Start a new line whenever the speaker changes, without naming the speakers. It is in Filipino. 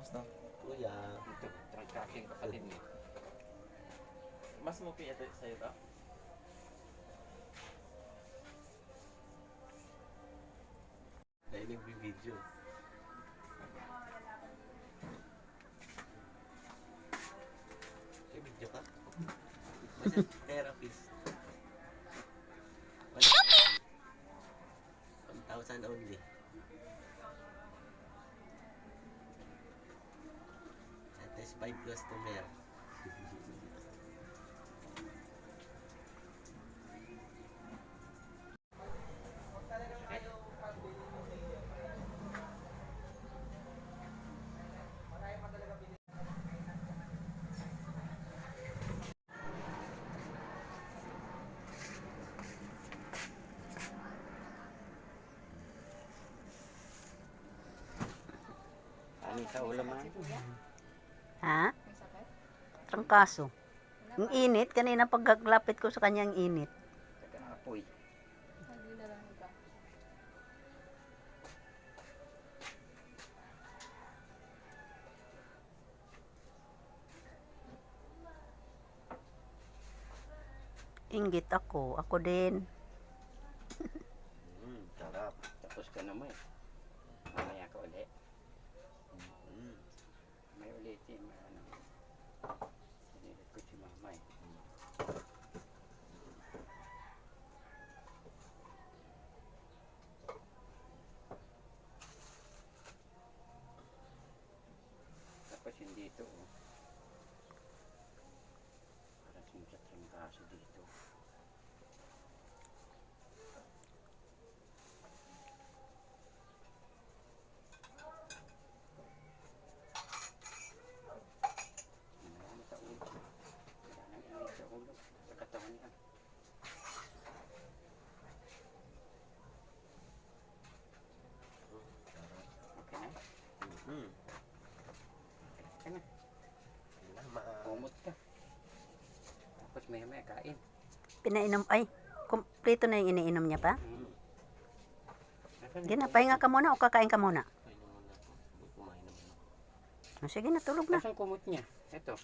Kamusta?
Kuya.
Ito, trangkaking kapatid niya.
Mas mo ito sa'yo to?
Dahil nagbibideo. May video ka? Basta therapist. 1,000 only. Satisfied customer.
Ano sa ulam man?
Ha? Trangkaso. Ang init. Kanina pagkaglapit ko sa kanyang init.
Kagaapoy.
Inggit ako. Ako din.
Sarap.
Tapos ka naman eh. Mamaya ka ulit. May ulitin. May ano. Sinilit ko si mama eh. Tapos yung dito oh. Parang sa trangkaso dito. Marami sa ulo. Maraming init sa ulo. Sa katawan niya. Okay na? Okay na. Kumot ka. Tapos maya kain.
Pinainom. Ay, kumpleto na yung iniinom niya pa?
Nasaan
Sige
yung
na, pahinga ka muna o kakain ka muna?
Kumain naman ako.
Sige na, tulog na.
Nasaan kumot niya? Ito.